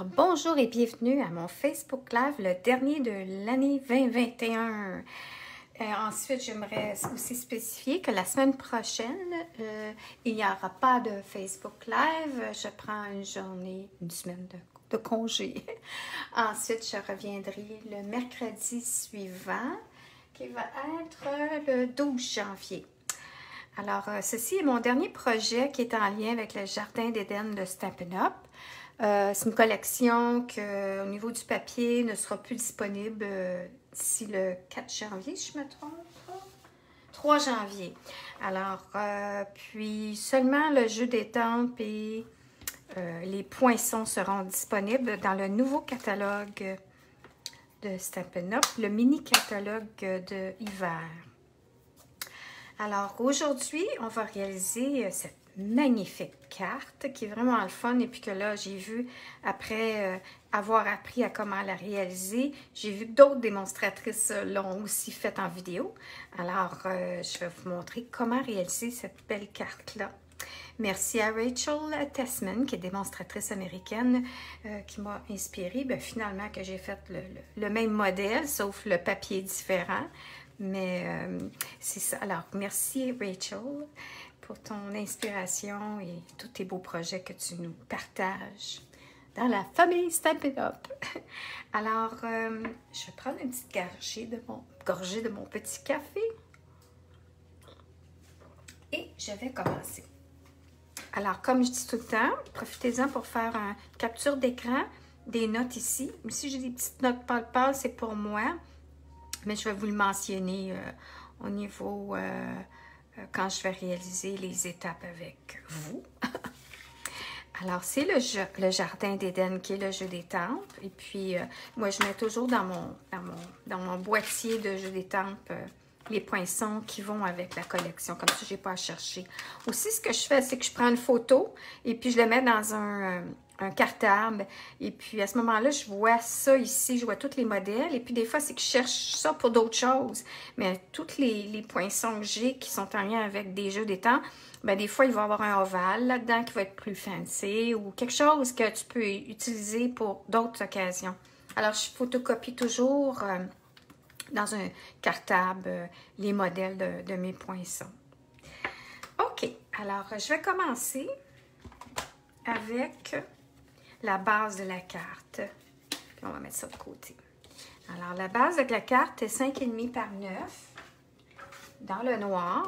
Alors, bonjour et bienvenue à mon Facebook Live, le dernier de l'année 2021. Ensuite, j'aimerais aussi spécifier que la semaine prochaine, il n'y aura pas de Facebook Live. Je prends une semaine de congé. Ensuite, je reviendrai le mercredi suivant, qui va être le 12 janvier. Alors, ceci est mon dernier projet qui est en lien avec le Jardin d'Éden de Stampin' Up. C'est une collection qui, au niveau du papier, ne sera plus disponible d'ici le 4 janvier, si je me trompe pas. 3 janvier. Alors, puis seulement le jeu d'étampes et les poinçons seront disponibles dans le nouveau catalogue de Stampin' Up, le mini-catalogue de hiver. Alors, aujourd'hui, on va réaliser cette magnifique carte qui est vraiment le fun et puis que là, j'ai vu, après avoir appris à comment la réaliser, j'ai vu que d'autres démonstratrices l'ont aussi faite en vidéo. Alors, je vais vous montrer comment réaliser cette belle carte-là. Merci à Rachel Tessman, qui est démonstratrice américaine, qui m'a inspirée, finalement, que j'ai fait le même modèle, sauf le papier différent. Mais c'est ça. Alors, merci Rachel pour ton inspiration et tous tes beaux projets que tu nous partages dans la famille Stampin' Up. Alors, je vais prendre une petite gorgée de mon petit café et je vais commencer. Alors, comme je dis tout le temps, profitez-en pour faire une capture d'écran, des notes ici. Ici, j'ai des petites notes pâle-pâle, c'est pour moi. Mais je vais vous le mentionner au niveau quand je vais réaliser les étapes avec vous. Alors, c'est le Jardin d'Éden qui est le jeu d'étampes. Et puis, moi, je mets toujours dans mon boîtier de jeu d'étampes les poinçons qui vont avec la collection. Comme ça, je n'ai pas à chercher. Aussi, ce que je fais, c'est que je prends une photo et puis je le mets dans un cartable. Et puis, à ce moment-là, je vois ça ici. Je vois tous les modèles. Et puis, des fois, c'est que je cherche ça pour d'autres choses. Mais tous les poinçons que j'ai qui sont en lien avec des jeux d'étampes, des fois, il va y avoir un ovale là-dedans qui va être plus fancy ou quelque chose que tu peux utiliser pour d'autres occasions. Alors, je photocopie toujours dans un cartable les modèles de mes poinçons. OK. Alors, je vais commencer avec la base de la carte. Puis on va mettre ça de côté. Alors, la base de la carte est 5,5 par 9 dans le noir.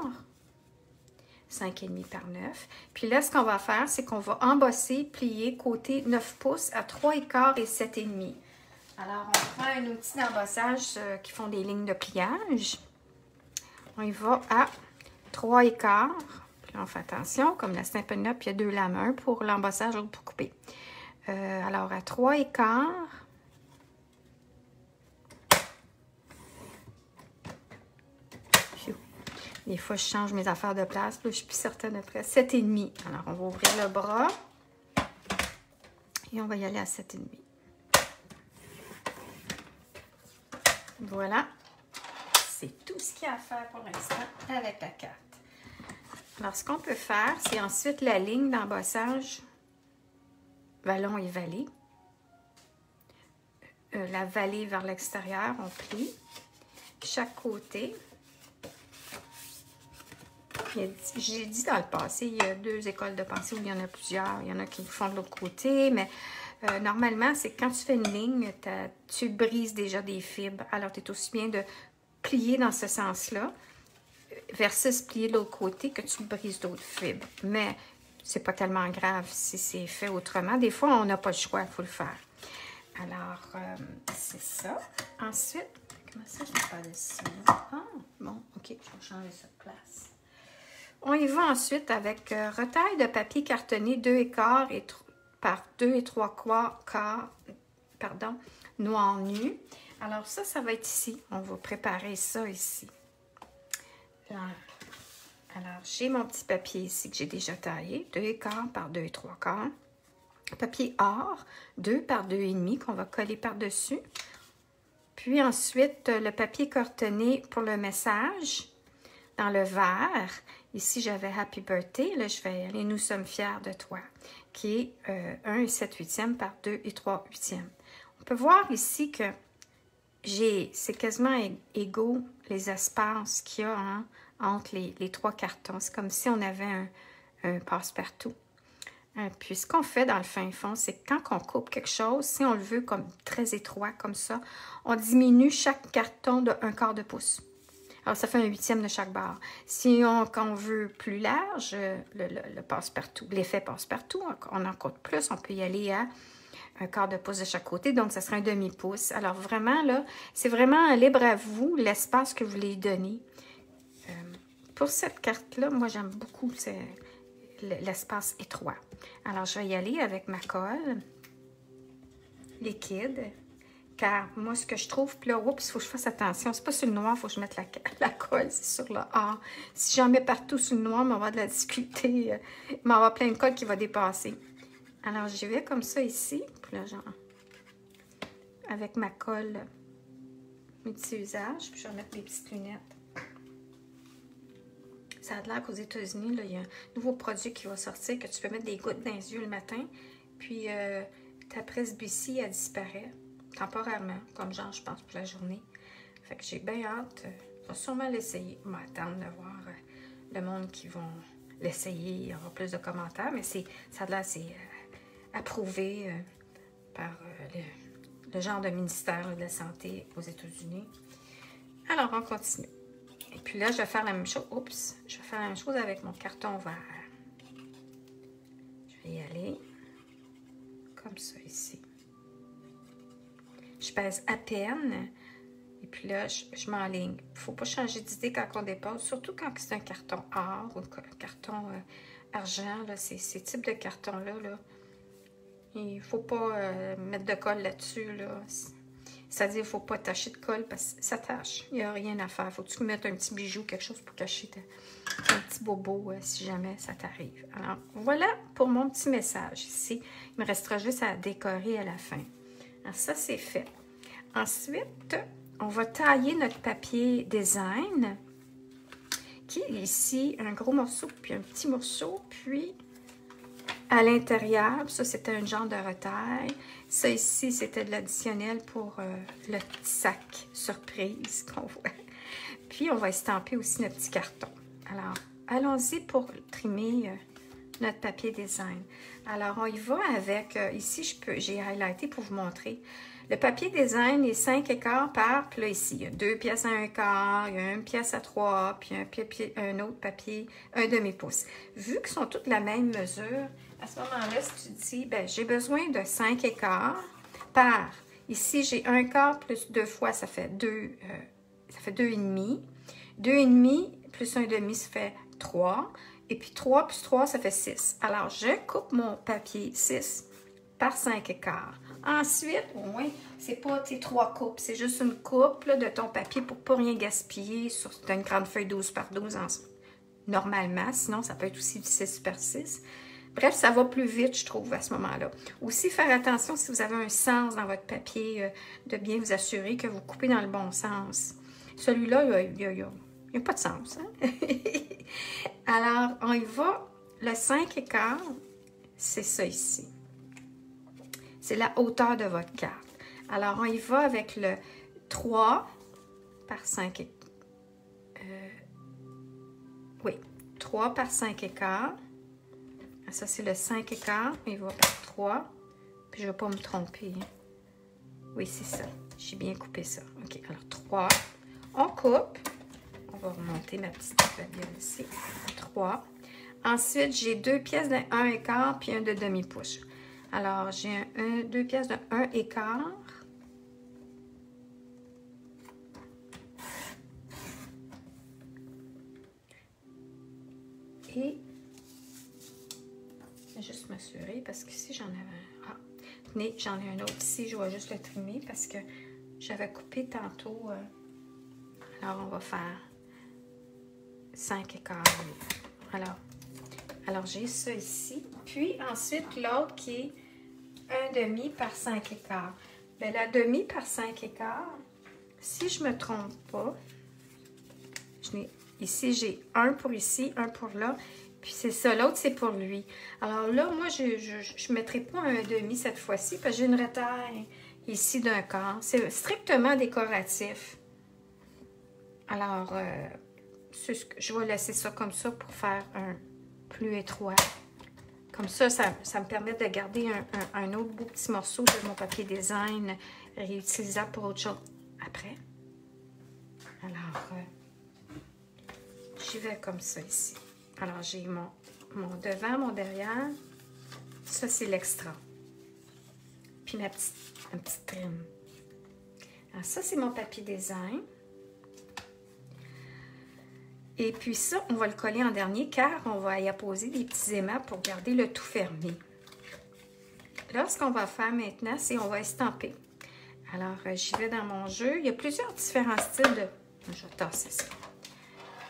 5,5 par 9. Puis là, ce qu'on va faire, c'est qu'on va embosser, plier côté 9 pouces à 3,15 et 7,5. Alors, on prend un outil d'embossage qui font des lignes de pliage. On y va à 3,15. Puis là, on fait attention, comme la Stampin' Up, il y a 2 lames, un pour l'embossage, l'autre pour couper. Alors, à 3,15. Des fois, je change mes affaires de place. Là, je suis plus certaine après. 7,5. Alors, on va ouvrir le bras. Et on va y aller à 7,5. Voilà. C'est tout ce qu'il y a à faire pour l'instant avec la carte. Alors, ce qu'on peut faire, c'est ensuite la ligne d'embossage vallon et vallée. La vallée vers l'extérieur, on plie. Chaque côté. J'ai dit dans le passé, il y a 2 écoles de pensée où il y en a plusieurs. Il y en a qui le font de l'autre côté, mais normalement, c'est quand tu fais une ligne, tu brises déjà des fibres. Alors, tu es aussi bien de plier dans ce sens-là versus plier de l'autre côté que tu brises d'autres fibres. Mais c'est pas tellement grave si c'est fait autrement. Des fois, on n'a pas le choix, il faut le faire. Alors, c'est ça. Ensuite, comment ça, je ne pas dessus? Ah, bon, OK, je vais changer ça de place. On y va ensuite avec retaille de papier cartonné 2,15 par 2,75 pardon, noir nu. Alors, ça va être ici. On va préparer ça ici. Alors, j'ai mon petit papier ici que j'ai déjà taillé, 2,15 par 2,75. Papier or, 2 par 2,5 qu'on va coller par-dessus. Puis ensuite, le papier cartonné pour le message, dans le vert, ici j'avais Happy Birthday, là je vais aller Nous sommes fiers de toi, qui est 1 7/8 par 2 3/8. On peut voir ici que c'est quasiment égaux les espaces qu'il y a entre les 3 cartons. C'est comme si on avait un passe-partout. Puis ce qu'on fait dans le fin fond, c'est que quand on coupe quelque chose, si on le veut comme très étroit comme ça, on diminue chaque carton de 1/4 de pouce. Alors ça fait 1/8 de chaque barre. Si quand on veut plus large, le passe-partout, l'effet passe-partout, on en coûte plus, on peut y aller à 1/4 de pouce de chaque côté, donc ça sera un demi-pouce. Alors vraiment là, c'est vraiment libre à vous l'espace que vous voulez donner. Pour cette carte-là, moi j'aime beaucoup l'espace étroit. Alors, je vais y aller avec ma colle liquide, car moi, ce que je trouve, puis là, oups, il faut que je fasse attention, c'est pas sur le noir, il faut que je mette la colle, c'est sur le A. Si j'en mets partout sur le noir, on va avoir de la difficulté, il va y avoir plein de colle qui va dépasser. Alors, j'y vais comme ça ici, puis là, genre, avec ma colle multi-usage, puis je vais mettre mes petites lunettes. Ça a l'air qu'aux États-Unis, il y a un nouveau produit qui va sortir que tu peux mettre des gouttes dans les yeux le matin. Puis ta presbytie, elle disparaît temporairement, comme genre, je pense, pour la journée. Fait que j'ai bien hâte. Je vais sûrement l'essayer. Je vais attendre de voir le monde qui vont l'essayer. Il y aura plus de commentaires, mais ça a l'air, c'est approuvé par le genre de ministère de la Santé aux États-Unis. Alors, on continue. Et puis là, je vais faire la même chose. Oups, je vais faire la même chose avec mon carton vert. Je vais y aller comme ça ici. Je pèse à peine. Et puis là, je m'enligne. Il ne faut pas changer d'idée quand on dépose, surtout quand c'est un carton or ou un carton argent. Là, ces types de cartons-là, là, il ne faut pas mettre de colle là-dessus. Là. C'est-à-dire qu'il ne faut pas tacher de colle parce que ça tâche. Il n'y a rien à faire. Il faut que tu mettes un petit bijou, quelque chose pour cacher un petit bobo si jamais ça t'arrive. Alors, voilà pour mon petit message ici. Il me restera juste à décorer à la fin. Alors, ça, c'est fait. Ensuite, on va tailler notre papier design qui est ici un gros morceau puis un petit morceau. Puis, à l'intérieur, ça, c'était un genre de retaille. Ça ici, c'était de l'additionnel pour le petit sac surprise qu'on voit. Puis, on va estamper aussi notre petit carton. Alors, allons-y pour trimer notre papier design. Alors, on y va avec, ici, j'ai highlighté pour vous montrer. Le papier design est 5 écarts par, puis là, ici, il y a 2 pièces à 1 quart, il y a 1 pièce à 3, puis un autre papier, 1 demi-pouce. Vu qu'ils sont toutes la même mesure, à ce moment-là, si tu dis, ben, j'ai besoin de 5 écarts par, ici, j'ai 1 quart plus 2 fois, ça fait 2, ça fait 2,5. 2,5 plus 1 demi, ça fait 3. Et puis 3 plus 3, ça fait 6. Alors, je coupe mon papier 6 par 5 écarts. Ensuite, au moins, c'est pas tes 3 coupes, c'est juste une coupe là, de ton papier pour pas rien gaspiller sur une grande feuille 12 par 12 normalement. Sinon, ça peut être aussi du 6 par 6. Bref, ça va plus vite, je trouve, à ce moment-là. Aussi, faire attention si vous avez un sens dans votre papier, de bien vous assurer que vous coupez dans le bon sens. Celui-là, il n'y a pas de sens. Hein? Alors, on y va. Le 5 écarts, c'est ça ici. C'est la hauteur de votre carte. Alors, on y va avec le 3 par 5 écarts. Oui, 3 par 5 écarts. Ça, c'est le 5 écarts. Il va par 3. Puis, je ne vais pas me tromper. Oui, c'est ça. J'ai bien coupé ça. OK, alors 3. On coupe. On va remonter ma petite babiole ici. 3. Ensuite, j'ai 2 pièces de 1 équart puis un de demi-pouce. Alors, j'ai 2 pièces de 1 équart. Et je vais juste m'assurer parce que si j'en avais un... Ah, tenez, j'en ai un autre ici. Je vais juste le trimer parce que j'avais coupé tantôt. Alors, on va faire 5 écarts. Alors j'ai ça ici. Puis ensuite, l'autre qui est 1 demi par 5 écarts. Bien, la demi par 5 écarts, si je ne me trompe pas, ici, j'ai un pour ici, un pour là. Puis c'est ça, l'autre, c'est pour lui. Alors là, moi, je ne mettrai pas un demi cette fois-ci parce que j'ai une retaille ici d'un quart. C'est strictement décoratif. Alors, je vais laisser ça comme ça pour faire un plus étroit. Comme ça, ça me permet de garder un autre beau petit morceau de mon papier design réutilisable pour autre chose après. Alors, j'y vais comme ça ici. Alors, j'ai mon devant, mon derrière. Ça, c'est l'extra. Puis ma petite trim. Alors, ça, c'est mon papier design. Et puis ça, on va le coller en dernier car on va y apposer des petits aimants pour garder le tout fermé. Là, ce qu'on va faire maintenant, c'est on va estamper. Alors, j'y vais dans mon jeu. Il y a plusieurs différents styles de... Je vais tasser ça.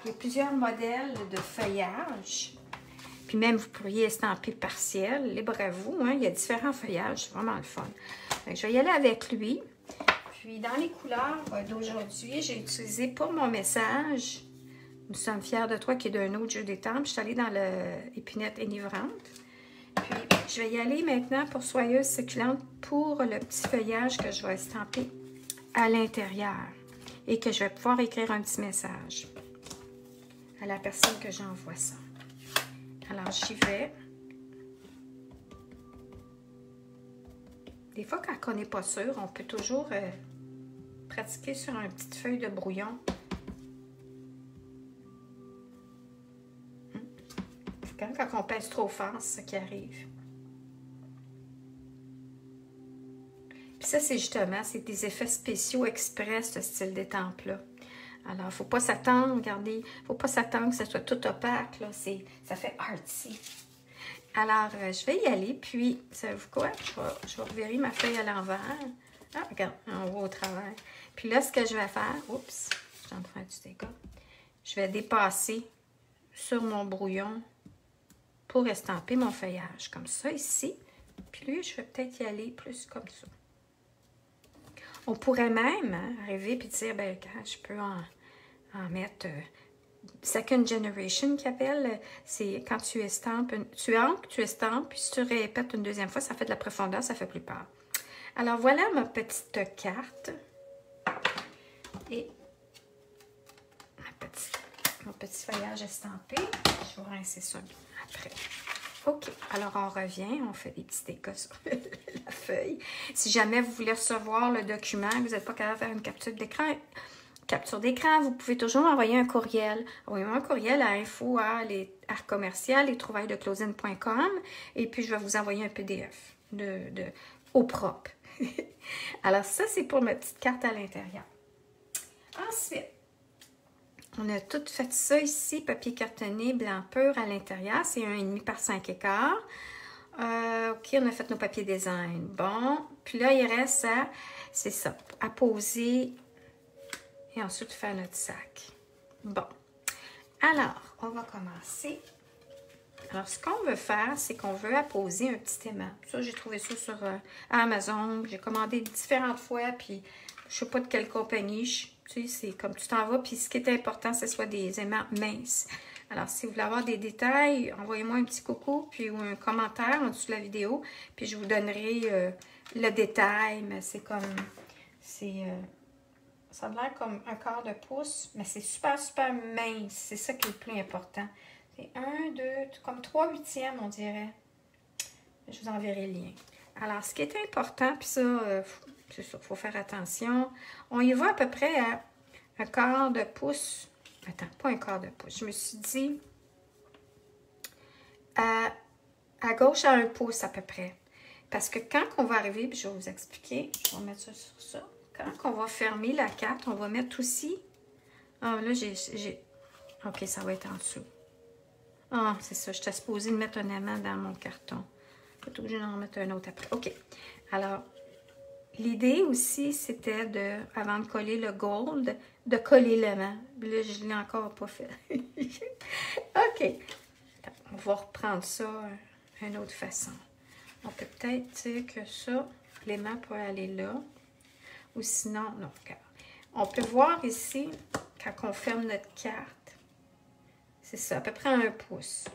Il y a plusieurs modèles de feuillage. Puis même, vous pourriez estamper partiel. Libre à vous. Hein? Il y a différents feuillages. C'est vraiment le fun. Donc, je vais y aller avec lui. Puis, dans les couleurs d'aujourd'hui, j'ai utilisé pour mon message... Nous sommes fiers de toi qui est d'un autre jeu des temples. Je suis allée dans l'épinette enivrante. Puis, je vais y aller maintenant pour soyeuse succulente pour le petit feuillage que je vais estamper à l'intérieur. Et que je vais pouvoir écrire un petit message à la personne que j'envoie ça. Alors, j'y vais. Des fois, quand on n'est pas sûr, on peut toujours pratiquer sur une petite feuille de brouillon. Quand on pèse trop fort, c'est ça qui arrive. Puis ça, c'est justement, c'est des effets spéciaux express, ce style d'étampe-là. Alors, il ne faut pas s'attendre, regardez, il ne faut pas s'attendre que ça soit tout opaque, là. Ça fait artsy. Alors, je vais y aller, puis, savez-vous quoi? Je vais revirer ma feuille à l'envers. Ah, regarde, on voit au travers. Puis là, ce que je vais faire, oups, je suis en train de dégâts. Je vais dépasser sur mon brouillon pour estamper mon feuillage, comme ça ici. Puis lui, je vais peut-être y aller plus comme ça. On pourrait même arriver et dire, ben, je peux en mettre second generation qui appelle. C'est quand tu estampes, tu encres, tu estampes, puis si tu répètes une deuxième fois, ça fait de la profondeur, ça fait plus peur. Alors voilà ma petite carte. Et mon petit feuillage estampé. Je vais rincer ça après. OK. Alors, on revient. On fait des petits dégâts sur la feuille. Si jamais vous voulez recevoir le document, que vous n'êtes pas capable de faire une capture d'écran, vous pouvez toujours envoyer un courriel. Envoyez-moi un courriel à info@lestrouvaillaisdeclosine.com et puis, je vais vous envoyer un PDF au propre. Alors, ça, c'est pour ma petite carte à l'intérieur. Ensuite, on a tout fait ça ici, papier cartonné blanc pur à l'intérieur. C'est 1,5 par 5,25. OK, on a fait nos papiers design. Bon, puis là, il reste c'est ça, à poser et ensuite faire notre sac. Bon, alors, on va commencer. Alors, ce qu'on veut faire, c'est qu'on veut apposer un petit aimant. Ça, j'ai trouvé ça sur Amazon. J'ai commandé différentes fois, puis je ne sais pas de quelle compagnie. Tu sais, c'est comme tu t'en vas. Puis ce qui est important, c'est soit des aimants minces. Alors, si vous voulez avoir des détails, envoyez-moi un petit coucou, puis ou un commentaire en dessous de la vidéo. Puis je vous donnerai le détail. Mais c'est comme... ça a l'air comme un quart de pouce, mais c'est super, super mince. C'est ça qui est le plus important. C'est 1, 2, comme 3/8, on dirait. Je vous enverrai le lien. Alors, ce qui est important, puis ça, c'est ça, il faut faire attention. On y va à peu près à un quart de pouce. Attends, pas un quart de pouce. Je me suis dit à gauche à 1 pouce à peu près. Parce que quand on va arriver, puis je vais vous expliquer, je vais mettre ça sur ça. Quand on va fermer la carte, on va mettre aussi... Ah, là, OK, ça va être en dessous. Ah, c'est ça. J'étais supposée de mettre un aimant dans mon carton. Je vais être obligée d'en remettre un autre après. OK. Alors, l'idée aussi, c'était avant de coller le gold, de coller l'aimant. Là, je ne l'ai encore pas fait. OK. On va reprendre ça d'une autre façon. On peut peut-être dire que ça, l'aimant peut aller là. Ou sinon, non. On peut voir ici, quand on ferme notre carte, C'est ça, à peu près 1 pouce.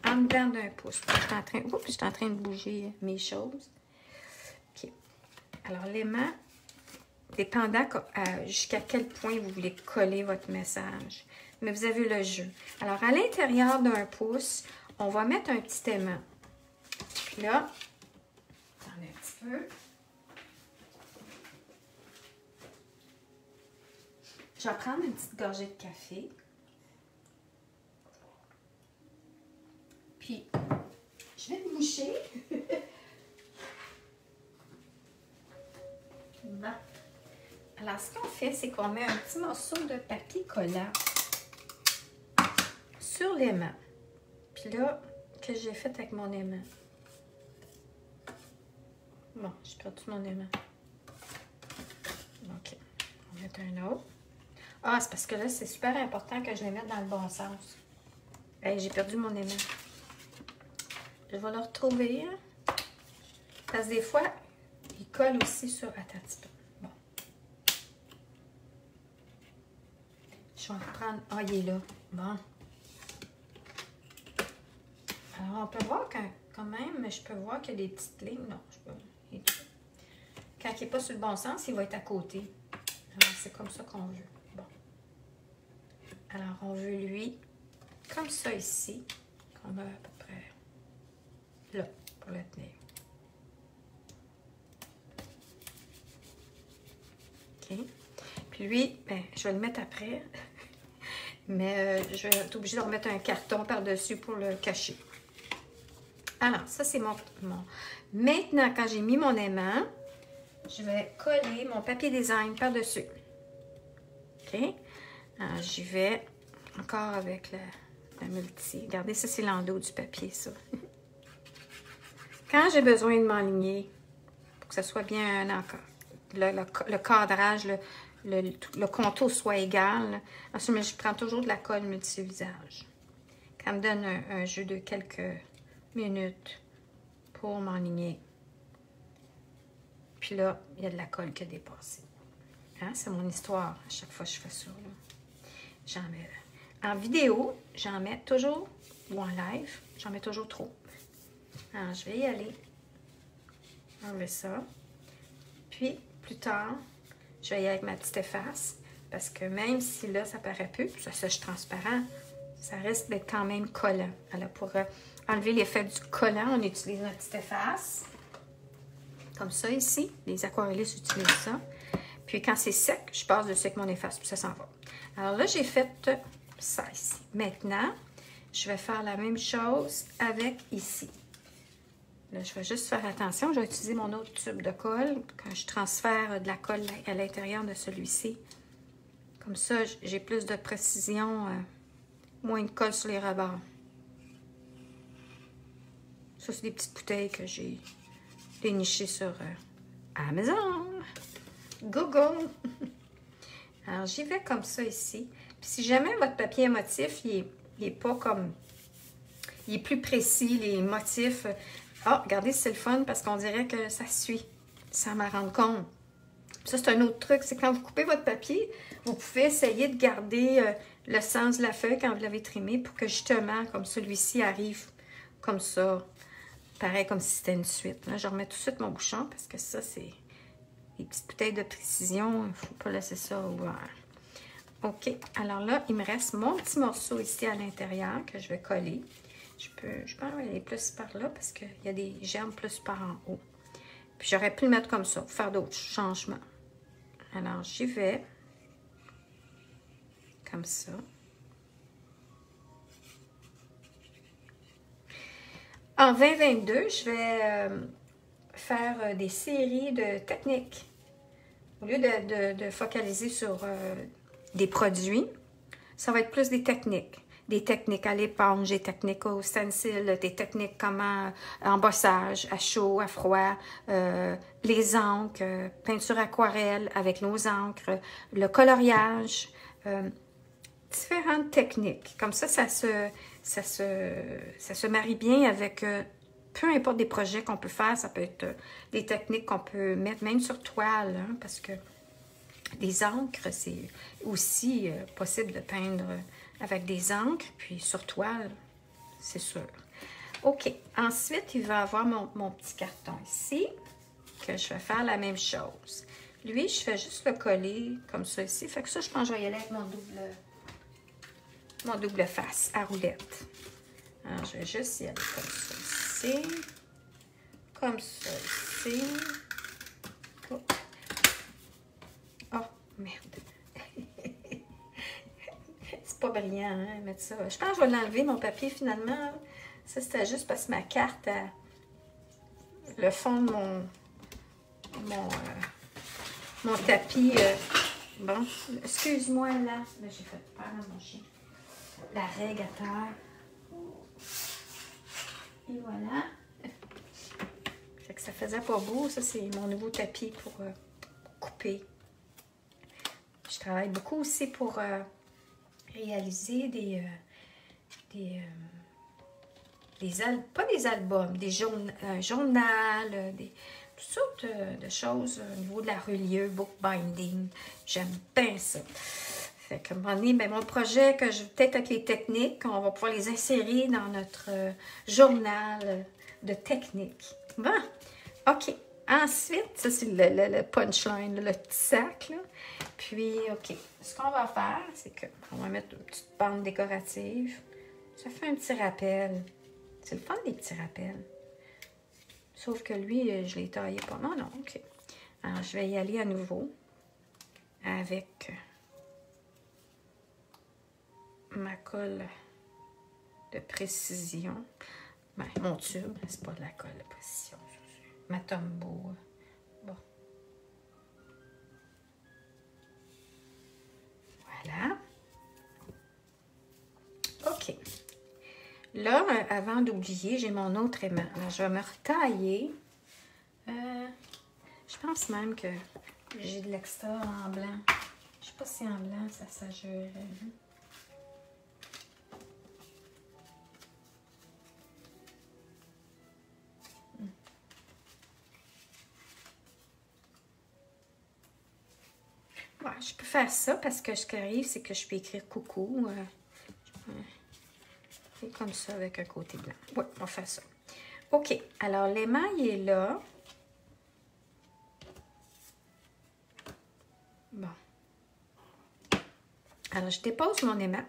En dedans d'1 pouce. Je suis en train de bouger mes choses. OK. Alors, l'aimant, dépendant jusqu'à quel point vous voulez coller votre message. Mais vous avez le jeu. Alors, à l'intérieur d'1 pouce, on va mettre un petit aimant. Puis là, attendez un petit peu. Je vais prendre une petite gorgée de café. Puis, je vais me moucher. Bon. Alors, ce qu'on fait, c'est qu'on met un petit morceau de papier collant sur l'aimant. Puis là, que j'ai fait avec mon aimant. Bon, j'ai perdu mon aimant. OK. On va mettre un autre. Ah, c'est parce que là, c'est super important que je les mette dans le bon sens. Hey, j'ai perdu mon aimant. Je vais le retrouver. Hein? Parce que des fois, il colle aussi sur... Attends un petit peu. Bon. Je vais en reprendre... Ah, il est là. Bon. Alors, on peut voir quand même, je peux voir qu'il y a des petites lignes. Non, je peux... Quand il n'est pas sur le bon sens, il va être à côté. Alors, c'est comme ça qu'on veut. Bon. Alors, on veut lui, comme ça ici, qu'on a à peu près là, pour le tenir. OK. Puis lui, ben, je vais le mettre après. Mais je vais être obligée de remettre un carton par-dessus pour le cacher. Alors, ça, c'est mon... Maintenant, quand j'ai mis mon aimant, je vais coller mon papier design par-dessus. OK? Alors, j'y vais encore avec la multi. Regardez, ça, c'est l'endos du papier, ça. Quand j'ai besoin de m'enligner, pour que ça soit bien encore, le cadrage, le contour soit égal, ensuite, je prends toujours de la colle multi-visage. Ça me donne un jeu de quelques minutes pour m'enligner. Puis là, il y a de la colle qui a dépassé. Hein? C'est mon histoire à chaque fois que je fais ça. J'en mets. En vidéo, j'en mets toujours, ou en live, j'en mets toujours trop. Alors, je vais y aller. Enlever ça. Puis, plus tard, je vais y aller avec ma petite efface. Parce que même si là, ça paraît plus, ça sèche transparent, ça risque d'être quand même collant. Alors, pour enlever l'effet du collant, on utilise notre petite efface. Comme ça ici. Les aquarellistes utilisent ça. Puis quand c'est sec, je passe dessus avec mon efface, puis ça s'en va. Alors là, j'ai fait ça ici. Maintenant, je vais faire la même chose avec ici. Là, je vais juste faire attention. Je vais utiliser mon autre tube de colle quand je transfère de la colle à l'intérieur de celui-ci. Comme ça, j'ai plus de précision, moins de colle sur les rebords. Ça, c'est des petites bouteilles que j'ai dénichées sur Amazon. Google. Alors, j'y vais comme ça ici. Puis si jamais votre papier émotif, il est pas comme... Il est plus précis, les motifs. Ah, regardez, c'est le fun parce qu'on dirait que ça suit. Ça m'en rend compte. Ça, c'est un autre truc. C'est quand vous coupez votre papier, vous pouvez essayer de garder le sens de la feuille quand vous l'avez trimé pour que justement, comme celui-ci arrive comme ça. Pareil comme si c'était une suite. Là, je remets tout de suite mon bouchon parce que ça, c'est des petites bouteilles de précision. Il ne faut pas laisser ça ouvert. OK. Alors là, il me reste mon petit morceau ici à l'intérieur que je vais coller. Je peux aller plus par là parce qu'il y a des germes plus par en haut. Puis j'aurais pu le mettre comme ça, faire d'autres changements. Alors, j'y vais. Comme ça. En 2022, je vais faire des séries de techniques. Au lieu de focaliser sur des produits, ça va être plus des techniques. Des techniques à l'éponge, des techniques au stencil, des techniques comme embossage, à chaud, à froid, les encres, peinture aquarelle avec nos encres, le coloriage, différentes techniques. Comme ça se marie bien avec peu importe des projets qu'on peut faire. Ça peut être des techniques qu'on peut mettre même sur toile, hein, parce que les encres, c'est aussi possible de peindre avec des encres, puis sur toile, c'est sûr. OK. Ensuite, il va avoir mon petit carton ici, que je vais faire la même chose. Lui, je fais juste le coller comme ça ici. Fait que ça, je pense que je vais y aller avec mon double face à roulette. Alors, je vais juste y aller comme ça ici. Comme ça ici. Oh, oh merde. C'est pas brillant, hein, mettre ça. Je pense que je vais l'enlever, mon papier, finalement. Ça, c'était juste parce que ma carte, le fond de mon tapis... bon, excuse-moi, là. Là, j'ai fait peur à mon chien. La règle à terre. Et voilà. Fait que ça faisait pas beau. Ça, c'est mon nouveau tapis pour couper. Je travaille beaucoup aussi pour réaliser pas des albums, un journal, toutes sortes de choses au niveau de la reliure, bookbinding. J'aime bien ça. Fait que, à un moment donné, ben, mon projet, que je peut-être avec les techniques, on va pouvoir les insérer dans notre journal de techniques. Bon, OK. Ensuite, ça, c'est le punchline, le petit sac, là. Puis, OK. Ce qu'on va faire, c'est qu'on va mettre une petite bande décorative. Ça fait un petit rappel. C'est le fun, des petits rappels. Sauf que lui, je l'ai taillé pas. Non, non, OK. Alors, je vais y aller à nouveau avec ma colle de précision. Ben, mon tube, c'est pas de la colle de précision. Ma Tombow. Bon. Voilà. OK. Là, avant d'oublier, j'ai mon autre aimant. Alors, je vais me retailler. Je pense même que j'ai de l'extra en blanc. Je sais pas si en blanc, ça s'ajurait. Ouais, je peux faire ça parce que ce qui arrive, c'est que je peux écrire coucou. Et comme ça, avec un côté blanc. Oui, on va faire ça. OK. Alors, l'aimant, il est là. Bon. Alors, je dépose mon aimant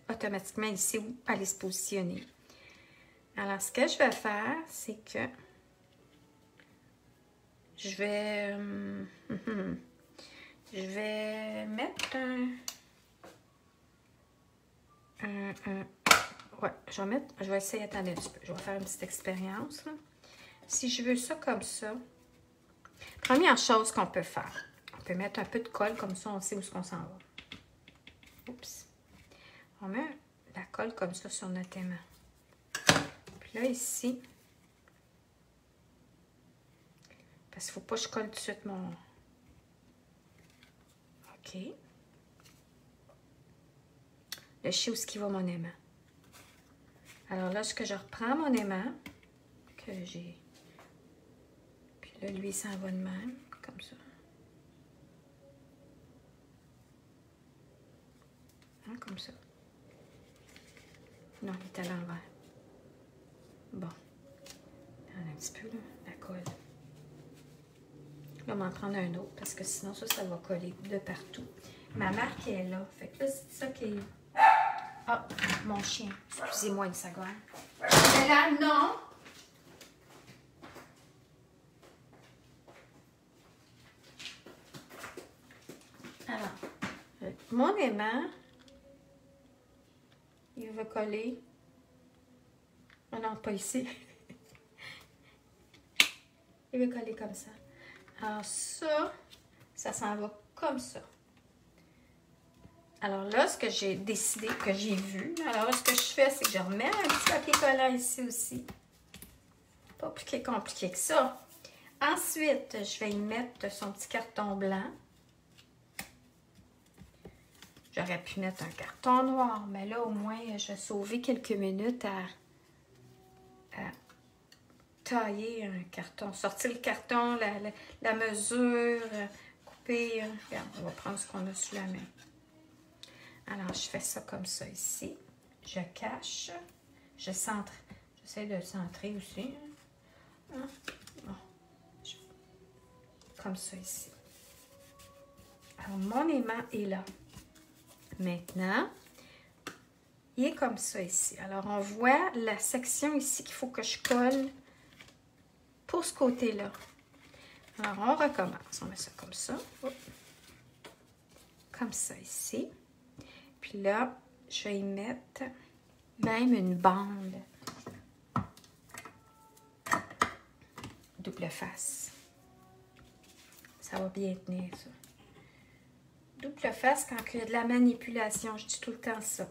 automatiquement ici où aller se positionner. Alors, ce que je vais faire, c'est que je vais mettre ouais, je vais essayer, attendez un petit peu, je vais faire une petite expérience, là. Si je veux ça comme ça, première chose qu'on peut faire, on peut mettre un peu de colle, comme ça, on sait où est-ce qu'on s'en va. Oups. On met la colle comme ça sur notre aimant. Puis là, ici, parce qu'il ne faut pas que je colle tout de suite mon... OK. Là, je sais où est-ce qu'il va mon aimant. Alors là, ce que je reprends mon aimant, que j'ai... Puis là, lui, il s'en va de même, comme ça. Hein, comme ça. Non, il est à l'envers. Bon. Un petit peu, là, la colle. Je vais m'en prendre un autre, parce que sinon, ça va coller de partout. Ma marque est là. Fait que là, c'est ça qui est... Ah, mon chien. Excusez-moi une seconde. Mais là, non! Alors, mon aimant, il va coller. Oh non, pas ici. Il va coller comme ça. Alors ça s'en va comme ça. Alors là, ce que j'ai décidé, que j'ai vu, alors là, ce que je fais, c'est que je remets un petit papier collant ici aussi. Pas plus compliqué que ça. Ensuite, je vais y mettre son petit carton blanc. J'aurais pu mettre un carton noir, mais là, au moins, je vais sauver quelques minutes à tailler un carton. Sortir le carton, la mesure, couper. Regarde, on va prendre ce qu'on a sous la main. Alors, je fais ça comme ça ici. Je cache. Je centre. J'essaie de centrer aussi. Hein? Bon. Comme ça ici. Alors, mon aimant est là. Maintenant, il est comme ça ici. Alors, on voit la section ici qu'il faut que je colle pour ce côté-là. Alors, on recommence. On met ça comme ça. Oups. Comme ça ici. Puis là, je vais y mettre même une bande double face. Ça va bien tenir, ça. Double face quand il y a de la manipulation. Je dis tout le temps ça.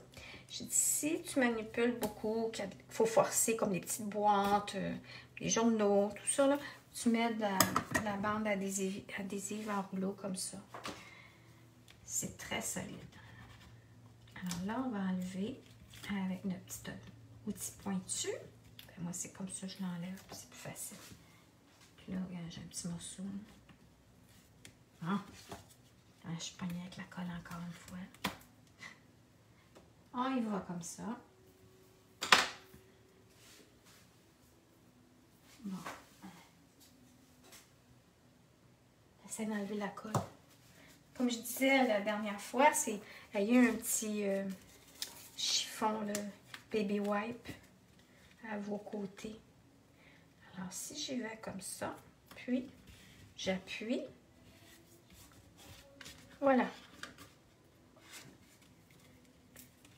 Je dis, si tu manipules beaucoup, qu'il faut forcer comme les petites boîtes, les journaux, tout ça, là, tu mets de la bande adhésive en rouleau comme ça. C'est très solide. Alors là, on va enlever avec notre petit outil pointu. Ben, moi, c'est comme ça que je l'enlève, c'est plus facile. Puis là, regarde, j'ai un petit morceau. Ah. Je suis pognée avec la colle encore une fois. On y va comme ça. Bon. J'essaie d'enlever la colle. Comme je disais la dernière fois, il y a un petit chiffon, là, baby wipe, à vos côtés. Alors, si j'y vais comme ça, puis j'appuie. Voilà.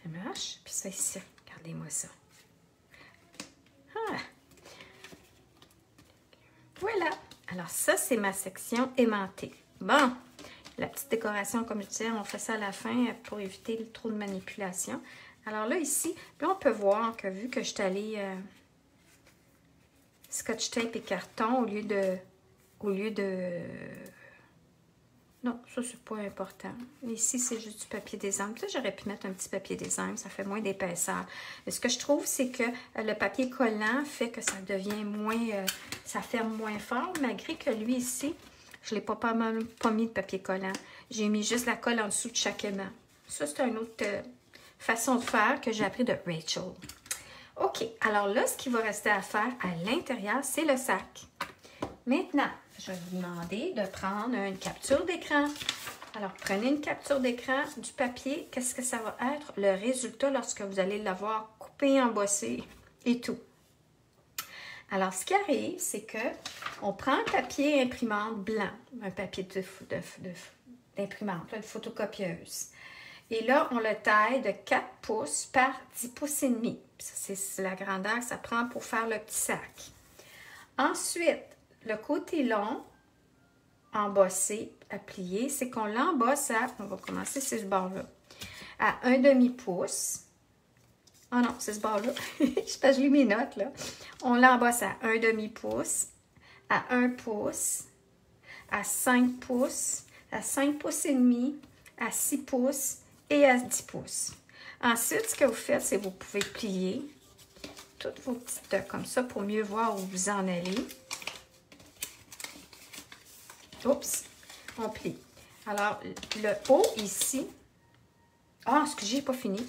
Ça marche. Puis ça ici, regardez-moi ça. Ah. Voilà. Alors ça, c'est ma section aimantée. Bon, la petite décoration, comme je disais, on fait ça à la fin pour éviter le trop de manipulation. Alors là, ici, puis on peut voir que vu que je suis allée scotch tape et carton au lieu de... Non, ça, c'est pas important. Ici, c'est juste du papier d'ézème. Là, j'aurais pu mettre un petit papier d'ézème. Ça fait moins d'épaisseur. Mais ce que je trouve, c'est que le papier collant fait que ça devient moins... ça ferme moins fort, malgré que lui, ici, je ne l'ai pas mis de papier collant. J'ai mis juste la colle en dessous de chaque aimant. Ça, c'est une autre façon de faire que j'ai appris de Rachel. OK. Alors là, ce qu'il va rester à faire à l'intérieur, c'est le sac. Maintenant, je vais vous demander de prendre une capture d'écran. Alors, prenez une capture d'écran du papier. Qu'est-ce que ça va être? Le résultat lorsque vous allez l'avoir coupé, embossé et tout. Alors, ce qui arrive, c'est que on prend un papier imprimante blanc, un papier d'imprimante, de photocopieuse. Et là, on le taille de 4 pouces par 10 pouces et demi. C'est la grandeur que ça prend pour faire le petit sac. Ensuite, le côté long, embossé, à plier, c'est qu'on l'embosse à, on va commencer sur ce bord-là, à 1/2 pouce. Oh non, c'est ce bord-là. Je lis mes notes, là. On l'embosse à 1/2 pouce, à 1 pouce, à 5 pouces, à 5 pouces et demi, à 6 pouces et à 10 pouces. Ensuite, ce que vous faites, c'est que vous pouvez plier toutes vos petites comme ça pour mieux voir où vous en allez. Oups, on plie. Alors, le haut ici, ah, excusez, pas fini.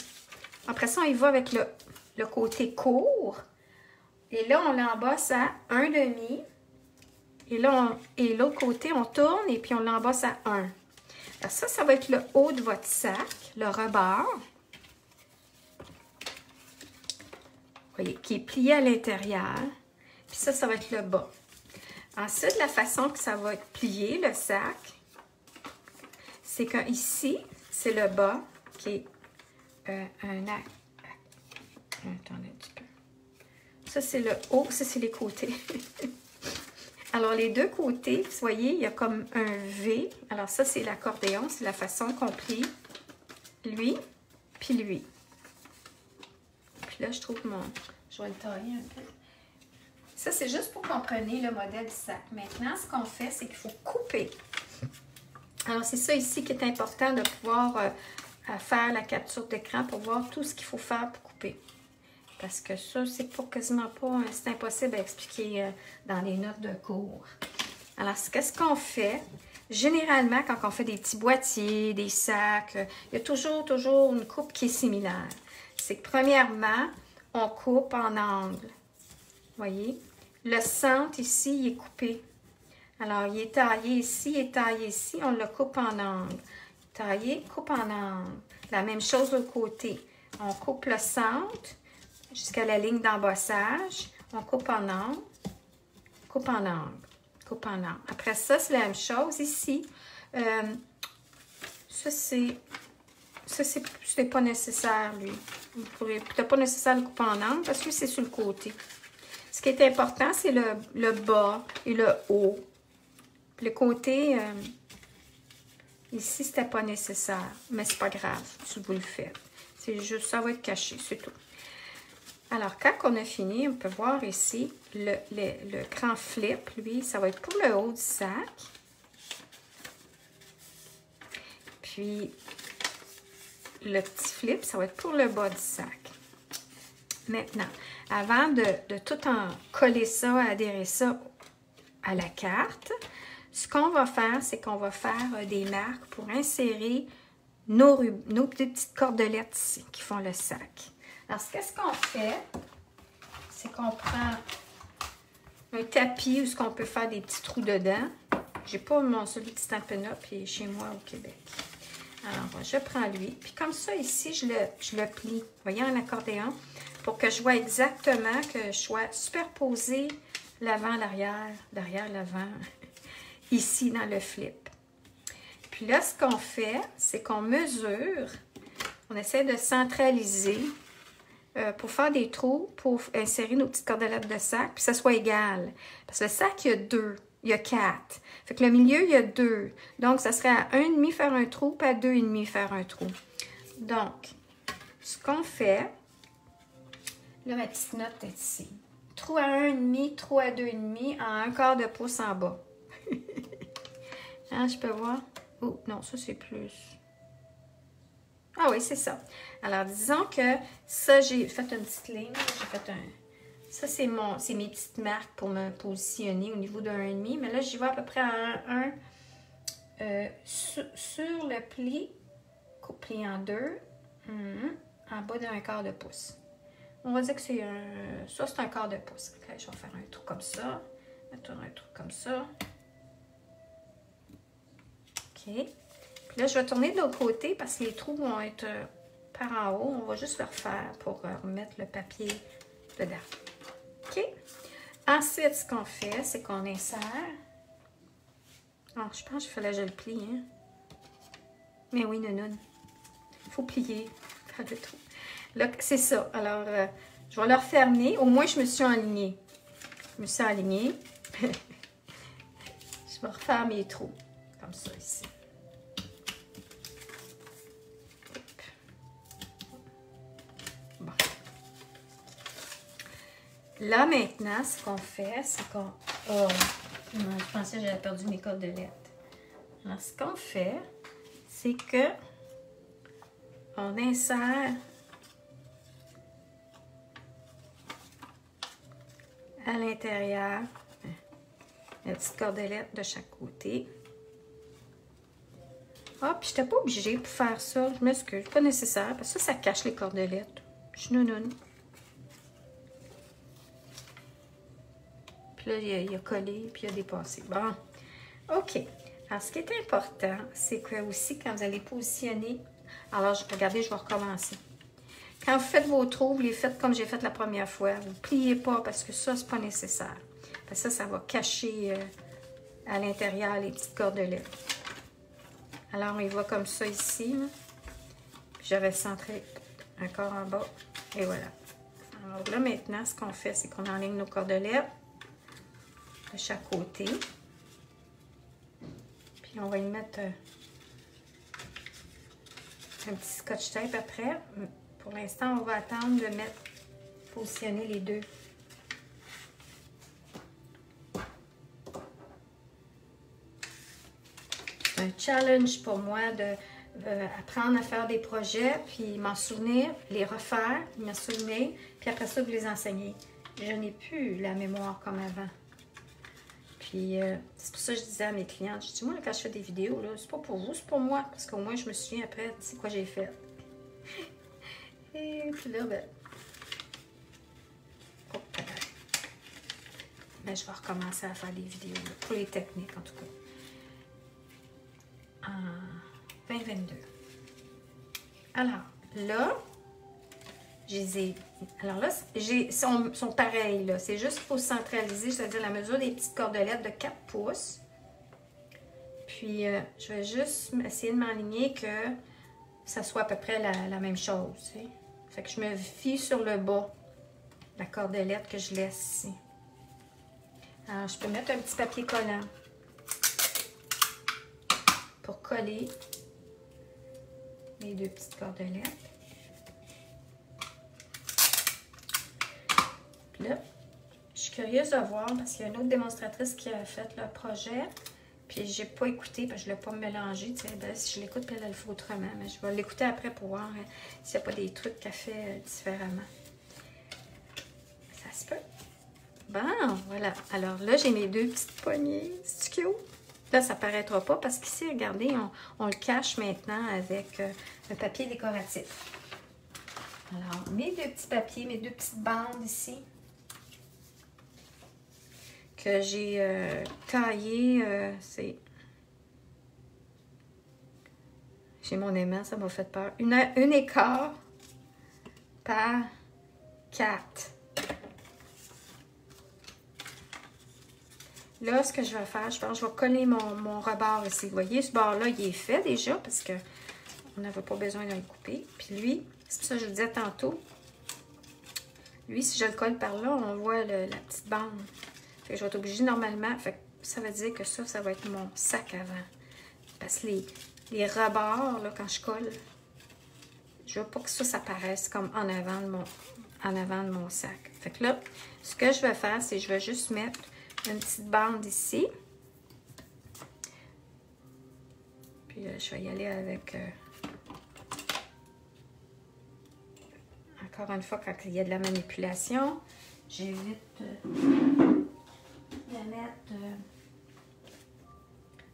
Après ça, on y va avec le côté court. Et là, on l'embosse à 1/2. Et là, et l'autre côté, on tourne et puis on l'embosse à 1. Alors ça va être le haut de votre sac, le rebord. Vous voyez, qui est plié à l'intérieur. Puis ça va être le bas. Ensuite, la façon que ça va être plié, le sac, c'est qu'ici, c'est le bas qui est un acte. Attendez un petit peu. Ça, c'est le haut, ça, c'est les côtés. Alors, les deux côtés, vous voyez, il y a comme un V. Alors, ça, c'est l'accordéon. C'est la façon qu'on plie lui, puis lui. Puis là, je trouve je vais le tailler un peu. Ça, c'est juste pour qu'on comprenne le modèle du sac. Maintenant, ce qu'on fait, c'est qu'il faut couper. Alors, c'est ça ici qui est important de pouvoir faire la capture d'écran pour voir tout ce qu'il faut faire pour couper. Parce que ça, c'est pas quasiment pas, c'est impossible à expliquer dans les notes de cours. Alors, qu'est-ce qu'on fait? généralement, quand on fait des petits boîtiers, des sacs, il y a toujours une coupe qui est similaire. C'est que premièrement, on coupe en angle. Voyez? Le centre ici, il est coupé. Alors, il est taillé ici, il est taillé ici, on le coupe en angle. Taillé, coupe en angle. La même chose de l'autre côté. On coupe le centre jusqu'à la ligne d'embossage. On coupe en angle, coupe en angle, coupe en angle. Après ça, c'est la même chose ici. Ça, c'est pas nécessaire, lui. C'est pas nécessaire de le couper en angle parce que c'est sur le côté. Ce qui est important, c'est le bas et le haut. Puis le côté, ici, c'était pas nécessaire. Mais c'est pas grave si vous le faites. C'est juste, ça va être caché, c'est tout. Alors, quand on a fini, on peut voir ici, le grand flip, lui, ça va être pour le haut du sac. Puis, le petit flip, ça va être pour le bas du sac. Maintenant, avant de tout en coller ça, adhérer ça à la carte, ce qu'on va faire, c'est qu'on va faire des marques pour insérer nos petites cordelettes ici qui font le sac. Alors, qu'est-ce qu'on fait? C'est qu'on prend un tapis où on peut faire des petits trous dedans. J'ai pas celui de Stampin' Up qui est chez moi au Québec. Alors, je prends lui. Puis comme ça, ici, je le plie. Vous voyez, en accordéon, pour que je vois exactement que je sois superposée l'avant, l'arrière, l'arrière, l'avant, ici dans le flip. Puis là, ce qu'on fait, c'est qu'on mesure, on essaie de centraliser pour faire des trous, pour insérer nos petites cordelettes de sac, puis que ça soit égal. Parce que le sac, il y a 2, il y a 4. Fait que le milieu, il y a 2. Donc, ça serait à 1,5 faire un trou, puis à 2,5 faire un trou. Donc, ce qu'on fait, là, ma petite note est ici. Trou à 1,5, trou à 2,5, en 1/4 de pouce en bas. Hein, je peux voir? Oh, non, ça, c'est plus... Ah oui, c'est ça. Alors, disons que ça, j'ai fait une petite ligne. J'ai fait un... Ça, c'est mes petites marques pour me positionner au niveau de 1,5. Mais là, j'y vais à peu près à 1. Sur le pli, coupe pli en 2. En bas de 1/4 de pouce. On va dire que c'est un... Ça, c'est 1/4 de pouce. Okay, je vais faire un trou comme ça. Mettre un trou comme ça. OK. Puis là, je vais tourner de l'autre côté parce que les trous vont être par en haut. On va juste le refaire pour remettre le papier dedans. OK? Ensuite, ce qu'on fait, c'est qu'on insère. Oh, je pense qu'il fallait que je le plie, hein? Mais oui, nounoun. Il faut plier. Faire le trou. Là, c'est ça. Alors, je vais le refermer. Au moins, je me suis alignée. Je me suis alignée. Je vais refaire mes trous. Comme ça, ici. Bon. Là, maintenant, ce qu'on fait, c'est qu'on... Oh, je pensais que j'avais perdu mes cordelettes. Alors, ce qu'on fait, c'est que on insère à l'intérieur la petite cordelette de chaque côté. Ah, puis je n'étais pas obligée pour faire ça. Je m'excuse, pas nécessaire, parce que ça cache les cordelettes. Je suis nounoune. Puis là, il a collé, puis il a dépassé. Bon, OK. Alors, ce qui est important, c'est que aussi, quand vous allez positionner... Alors, regardez, je vais recommencer. Quand vous faites vos trous, vous les faites comme j'ai fait la première fois. Vous ne pliez pas, parce que ça, c'est pas nécessaire. Parce que ça va cacher à l'intérieur les petites cordelettes. Alors, on y va comme ça ici. J'avais centré encore en bas. Et voilà. Alors là, maintenant, ce qu'on fait, c'est qu'on enligne nos cordelettes de chaque côté. Puis, on va y mettre un petit scotch tape après. Pour l'instant, on va attendre de positionner les deux. C'est un challenge pour moi d'apprendre à faire des projets, puis m'en souvenir, les refaire, m'en souvenir, puis après ça, vous les enseigner. Je n'ai plus la mémoire comme avant. Puis, c'est pour ça que je disais à mes clientes, je dis, moi, là, quand je fais des vidéos, là, c'est pas pour vous, c'est pour moi. Parce qu'au moins, je me souviens après, c'est quoi j'ai fait. Et puis là, ben... Oh, mais je vais recommencer à faire des vidéos, là, pour les techniques, en tout cas. En 2022. Alors, là... Alors là, sont pareils, là. C'est juste pour centraliser, c'est-à-dire la mesure des petites cordelettes de 4 pouces. Puis, je vais juste essayer de m'aligner que ça soit à peu près la même chose. Tu sais. Fait que je me fie sur le bas, la cordelette que je laisse ici. Alors, je peux mettre un petit papier collant pour coller mes deux petites cordelettes. Là, je suis curieuse de voir parce qu'il y a une autre démonstratrice qui a fait le projet. Puis j'ai pas écouté parce que je ne l'ai pas mélangé. Tu sais, ben, si je l'écoute, puis elle le fait autrement. Mais je vais l'écouter après pour voir s'il n'y a pas des trucs qu'elle fait différemment. Ça se peut. Bon, voilà. Alors là, j'ai mes deux petites poignées. C'est cute. Là, ça ne paraîtra pas parce qu'ici, regardez, on le cache maintenant avec un papier décoratif. Alors, mes deux petits papiers, mes deux petites bandes ici. Que j'ai taillé, j'ai mon aimant, ça m'a fait peur. Une écart par 4. Là, ce que je vais faire, je pense que je vais coller mon rebord ici. Vous voyez, ce bord-là, il est fait déjà parce que on n'avait pas besoin de le couper. Puis lui, c'est pour ça que je vous disais tantôt, lui, si je le colle par là, on voit la petite bande. Fait que je vais être obligée normalement, fait que ça veut dire que ça va être mon sac avant. Parce que les rebords, là, quand je colle, je veux pas que ça paraisse comme en avant de mon sac. Fait que là, ce que je vais faire, c'est que je vais juste mettre une petite bande ici. Puis je vais y aller avec... encore une fois, quand il y a de la manipulation, j'évite... de mettre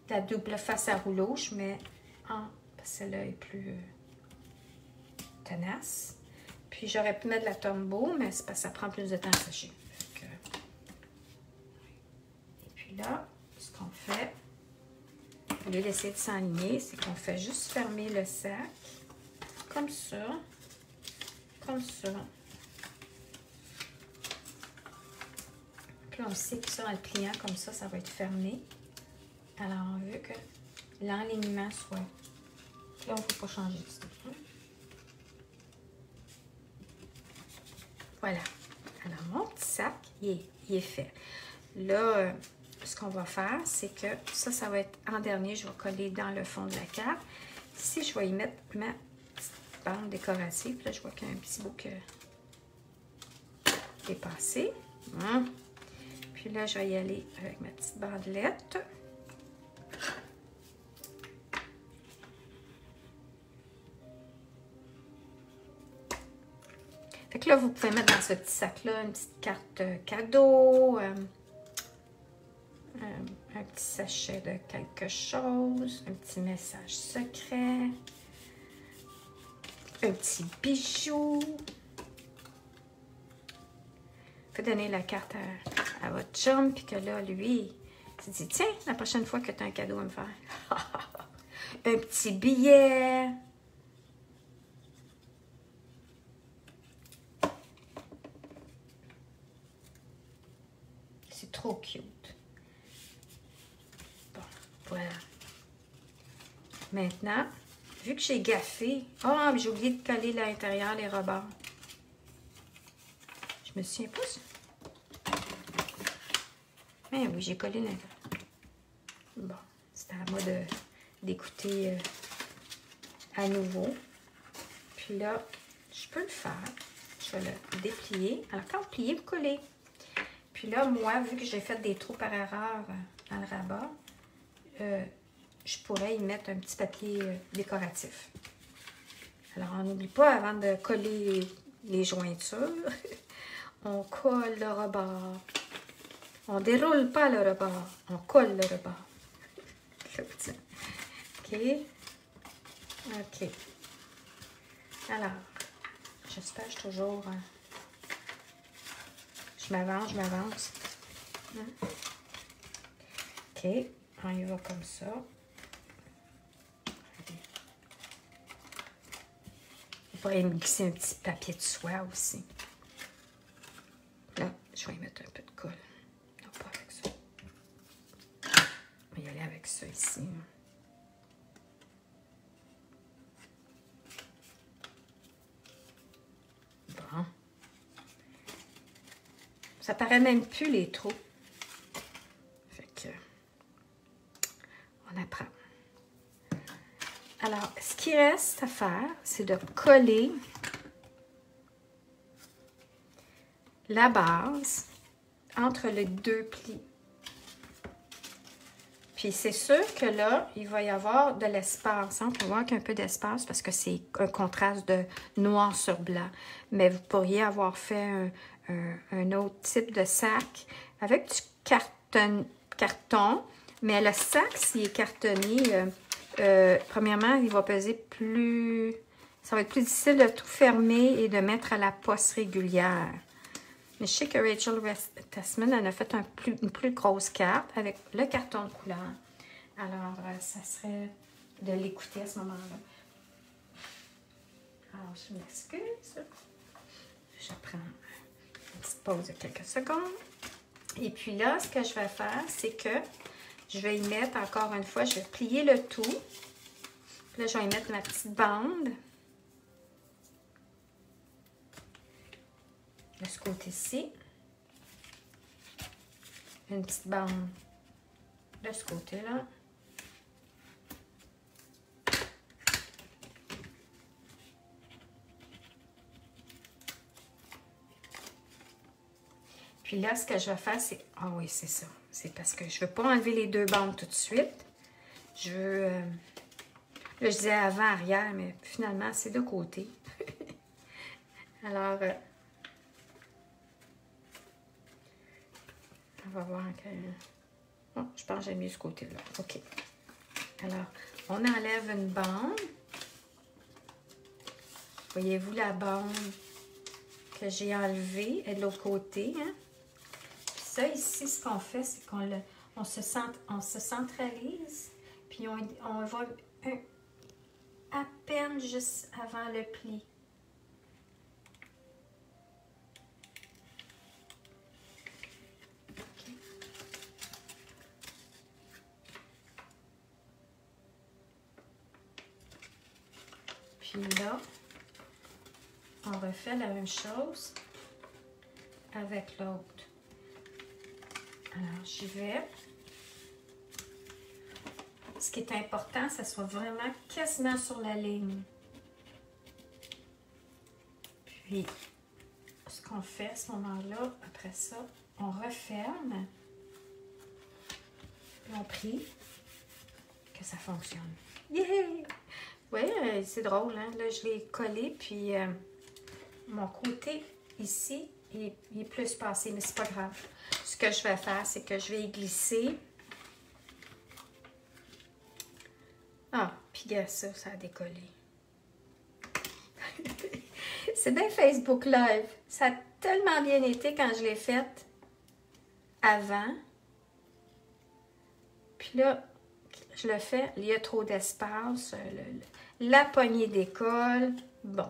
de la double face à rouleau. Je mets en... parce que celle-là est plus tenace. Puis j'aurais pu mettre de la Tombow, mais c'est parce que ça prend plus de temps à sécher. Et puis là, ce qu'on fait, au lieu d'essayer de s'enligner, c'est qu'on fait juste fermer le sac, comme ça, comme ça. Puis on sait que ça, en le pliant comme ça, ça va être fermé. Alors, on veut que l'enlignement soit... Là, on ne faut pas changer de style. Voilà. Alors, mon petit sac, il est fait. Là, ce qu'on va faire, c'est que ça va être en dernier. Je vais coller dans le fond de la carte. Ici, je vais y mettre ma petite bande décorative. Là, je vois qu'il y a un petit bout qui est passé. Puis là, je vais y aller avec ma petite bandelette. Fait que là, vous pouvez mettre dans ce petit sac-là une petite carte cadeau, un petit sachet de quelque chose, un petit message secret, un petit bijou. Faites donner la carte à votre chum, puis que là, lui, il se dit, tiens, la prochaine fois que tu as un cadeau à me faire. Un petit billet. C'est trop cute. Bon, voilà. Maintenant, vu que j'ai gaffé... Oh, j'ai oublié de coller à l'intérieur les rebords. Je me souviens pas ça. Mais oui, j'ai collé l'intérieur. Bon, c'était à moi d'écouter à nouveau. Puis là, je peux le faire. Je vais le déplier. Alors, quand vous pliez, vous collez. Puis là, moi, vu que j'ai fait des trous par erreur dans le rabat, je pourrais y mettre un petit papier décoratif. Alors, on n'oublie pas, avant de coller les jointures, on colle le rebord. On déroule pas le rebord, on colle le rebord. OK. OK. Alors, j'espère que je suis toujours... je m'avance. OK. On y va comme ça. On pourrait me glisser un petit papier de soie aussi. Là, je vais y mettre un peu de colle. Non, pas avec ça. On va y aller avec ça ici. Bon. Ça paraît même plus les trous. Fait que, on apprend. Alors, ce qui reste à faire, c'est de coller la base entre les deux plis. Puis c'est sûr que là, il va y avoir de l'espace. On peut voir qu'il y a un peu d'espace parce que c'est un contraste de noir sur blanc. Mais vous pourriez avoir fait un autre type de sac avec du carton. Mais le sac, s'il est cartonné, premièrement, il va peser plus... Ça va être plus difficile de tout fermer et de mettre à la poste régulière. Mais je sais que Rachel Tasman en a fait une plus grosse carte avec le carton de couleur. Alors, ça serait de l'écouter à ce moment-là. Alors, je m'excuse. Je prends une petite pause de quelques secondes. Et puis là, ce que je vais faire, c'est que je vais y mettre, encore une fois, je vais plier le tout. Puis là, je vais y mettre ma petite bande. De ce côté-ci. Une petite bande de ce côté-là. Puis là, ce que je vais faire, c'est... Ah oui, c'est ça. C'est parce que je ne veux pas enlever les deux bandes tout de suite. Je veux... Là, je disais avant, arrière, mais finalement, c'est de côté. Alors... on va voir que... Oh, je pense que j'ai mis ce côté-là. OK. Alors, on enlève une bande. Voyez-vous la bande que j'ai enlevée est de l'autre côté. Hein? Puis ça, ici, ce qu'on fait, c'est qu'on se centralise. Puis on va à peine juste avant le pli. Puis là, on refait la même chose avec l'autre. Alors, j'y vais. Ce qui est important, c'est que ça soit vraiment quasiment sur la ligne. Puis, ce qu'on fait à ce moment-là, après ça, on referme. Puis on prie que ça fonctionne. Yeah! Oui, c'est drôle, hein? Là, je l'ai collé, puis mon côté ici, il est plus passé, mais c'est pas grave. Ce que je vais faire, c'est que je vais y glisser. Ah, puis regarde ça, ça a décollé. C'est bien Facebook Live. Ça a tellement bien été quand je l'ai faite avant. Puis là, je le fais, il y a trop d'espace, la poignée décolle. Bon.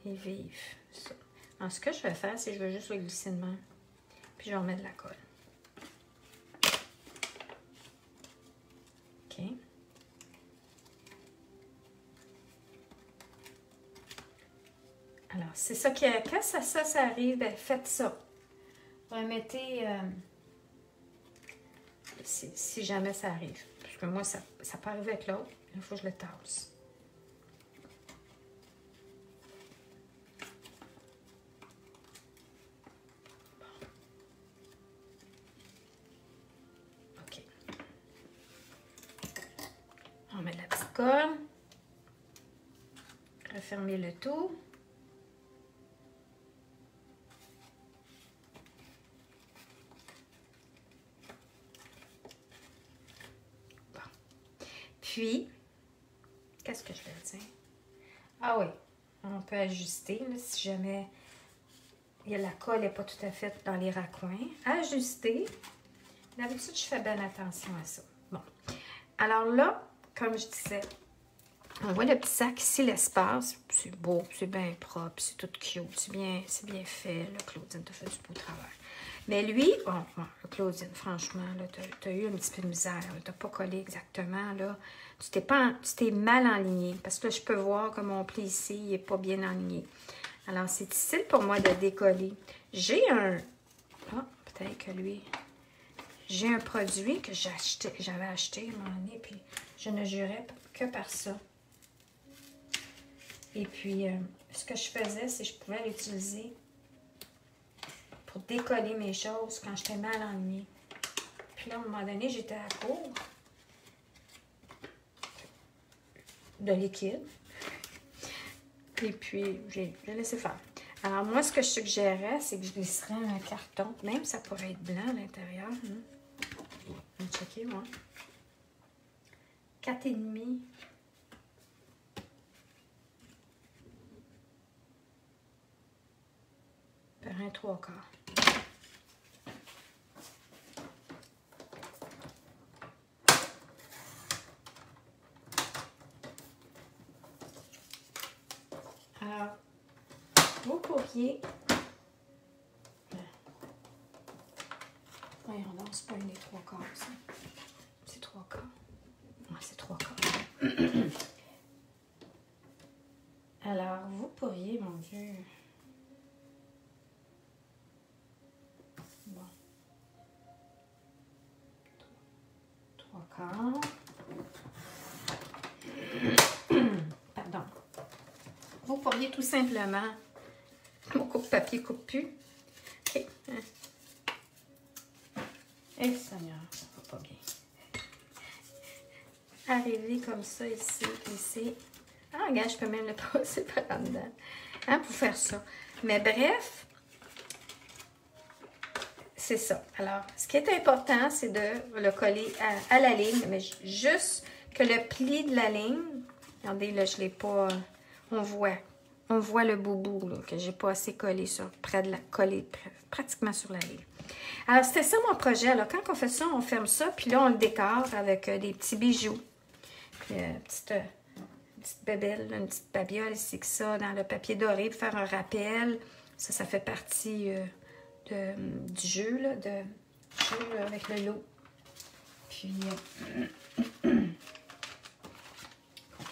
Et vive ça. Alors, ce que je vais faire, c'est que je vais juste le glisser de main. Puis je vais remettre de la colle. OK. Alors, c'est ça qui est... Quand ça arrive, ben, faites ça. Remettez... si jamais ça arrive. Parce que moi, ça peut arriver avec l'autre. Il faut que je le tasse. Bon. OK. On met de la petite colle. Refermer le tout. puis, qu'est-ce que je vais dire? Ah oui, on peut ajuster là, si jamais la colle n'est pas tout à fait dans les raccoins. Ajuster. D'habitude, je fais bien attention à ça. Bon. Alors là, comme je disais, on voit le petit sac ici, l'espace. C'est beau, c'est bien propre, c'est tout cute, c'est bien fait. Là, Claudine, tu as fait du beau travail. Mais lui, bon, Claudine, franchement, tu as eu un petit peu de misère. Tu n'as pas collé exactement. Là. Tu t'es mal enligné. Parce que là, je peux voir que mon pli ici, il n'est pas bien enligné. Alors, c'est difficile pour moi de décoller. J'ai un... Ah, peut-être que lui... J'ai un produit que j'avais acheté à un moment donné, puis je ne jurais que par ça. Et puis, ce que je faisais, c'est que je pouvais l'utiliser pour décoller mes choses quand j'étais mal enlignée. Puis là, à un moment donné, j'étais à court de liquide. Et puis, j'ai laissé faire. Alors, moi, ce que je suggérais, c'est que je glisserais un carton. Même, ça pourrait être blanc à l'intérieur. On va checker, moi. 4,5. Par un 3/4. Alors, vous pourriez... Voyons donc, c'est pas une des 3/4, ça. C'est 3/4. Ouais, c'est 3/4. Alors, vous pourriez, mon Dieu... Bon. 3/4. Pardon. Vous pourriez tout simplement... Mon coupe-papier coupe plus. OK. Eh, Seigneur, ça va pas bien. Arriver comme ça ici, ici. Ah, regarde, je peux même le passer par en dedans. Hein, pour faire ça. Mais bref, c'est ça. Alors, ce qui est important, c'est de le coller à la ligne, mais juste que le pli de la ligne, regardez, là, je ne l'ai pas, on voit le boubou, là, que j'ai pas assez collé sur, pratiquement sur la ligne. Alors, c'était ça mon projet. Alors, quand on fait ça, on ferme ça, puis là, on le décore avec des petits bijoux. Puis, une petite bébelle, une petite babiole ici que ça, dans le papier doré, pour faire un rappel. Ça fait partie du jeu, là, avec le lot. Puis, on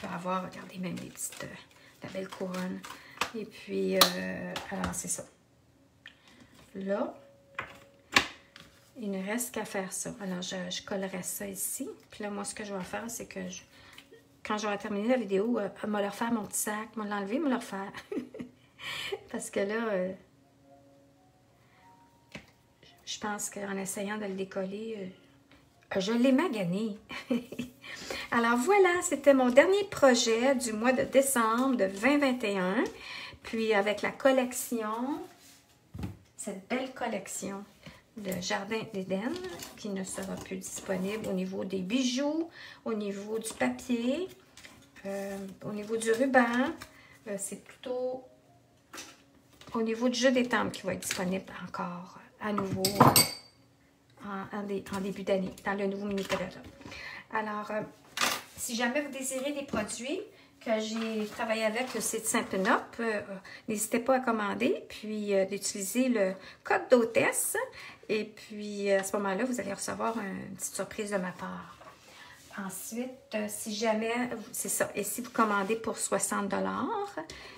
peut avoir, regardez, même des petites, la belle couronne. Et puis, alors, c'est ça. Là, il ne reste qu'à faire ça. Alors, je collerai ça ici. Puis là, moi, ce que je vais faire, c'est que quand j'aurai terminé la vidéo, je vais leur faire mon petit sac, je vais l'enlever, je vais leur faire. Parce que là, je pense qu'en essayant de le décoller, je l'ai magané. Alors voilà, c'était mon dernier projet du mois de décembre de 2021. Puis avec la collection, cette belle collection de Jardin d'Éden qui ne sera plus disponible au niveau des bijoux, au niveau du papier, au niveau du ruban. C'est plutôt au niveau du jeu des temples qui va être disponible encore à nouveau en début d'année, dans le nouveau mini-catalogue. Alors, si jamais vous désirez des produits que j'ai travaillé avec le site Simple Up, n'hésitez pas à commander, puis d'utiliser le code d'hôtesse. Et puis, à ce moment-là, vous allez recevoir une petite surprise de ma part. Ensuite, si jamais, c'est ça, et si vous commandez pour 60 $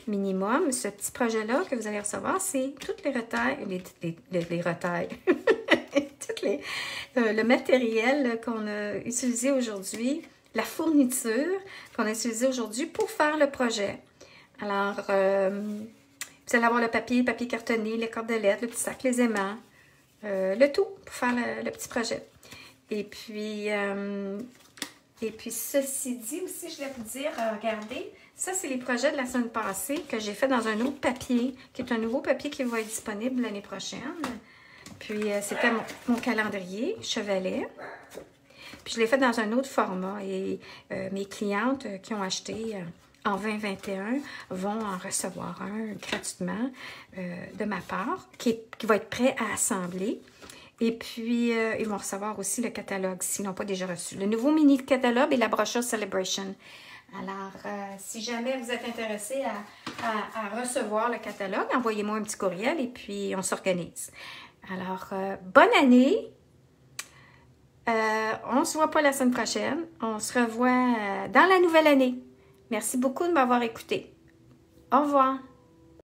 minimum, ce petit projet-là que vous allez recevoir, c'est toutes les retailles, les retailles, le matériel qu'on a utilisé aujourd'hui, la fourniture qu'on a utilisée aujourd'hui pour faire le projet. Alors, vous allez avoir le papier cartonné, les cordelettes, le petit sac, les aimants, le tout pour faire le petit projet. Et puis, ceci dit aussi, je voulais vous dire, regardez, ça, c'est les projets de la semaine passée que j'ai fait dans un autre papier, qui est un nouveau papier qui va être disponible l'année prochaine. Puis, c'était mon calendrier Chevalet. Puis je l'ai fait dans un autre format et mes clientes qui ont acheté en 2021 vont en recevoir un gratuitement de ma part qui va être prêt à assembler. Et puis, ils vont recevoir aussi le catalogue s'ils n'ont pas déjà reçu. Le nouveau mini-catalogue et la brochure Celebration. Alors, si jamais vous êtes intéressé à recevoir le catalogue, envoyez-moi un petit courriel et puis on s'organise. Alors, bonne année! On ne se voit pas la semaine prochaine. On se revoit dans la nouvelle année. Merci beaucoup de m'avoir écouté. Au revoir!